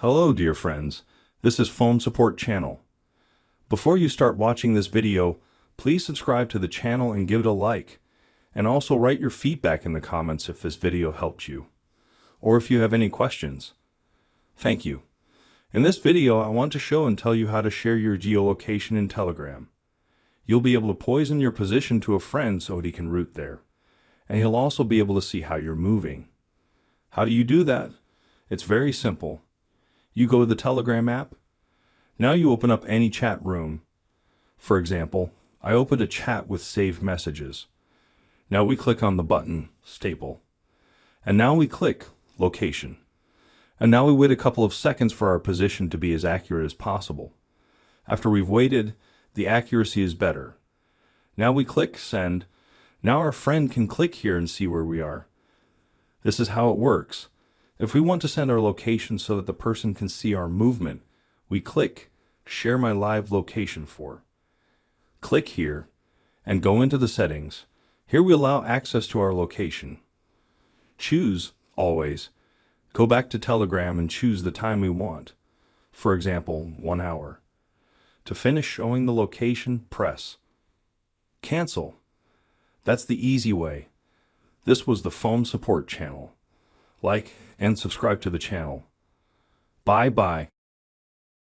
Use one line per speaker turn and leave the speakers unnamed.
Hello, dear friends. This is Phone Support Channel. Before you start watching this video, please subscribe to the channel and give it a like. And also write your feedback in the comments if this video helped you, or if you have any questions. Thank you. In this video, I want to show and tell you how to share your geolocation in Telegram. You'll be able to poison your position to a friend so he can root there. And he'll also be able to see how you're moving. How do you do that? It's very simple. You go to the Telegram app. Now you open up any chat room. For example, I opened a chat with saved messages. Now we click on the button, Staple. And now we click Location. And now we wait a couple of seconds for our position to be as accurate as possible. After we've waited, the accuracy is better. Now we click Send. Now our friend can click here and see where we are. This is how it works. If we want to send our location so that the person can see our movement, we click Share My Live Location For. Click here and go into the settings. Here we allow access to our location. Choose Always. Go back to Telegram and choose the time we want. For example, 1 hour. To finish showing the location, press Cancel. That's the easy way. This was the Phone Support Channel. Like and subscribe to the channel. Bye bye.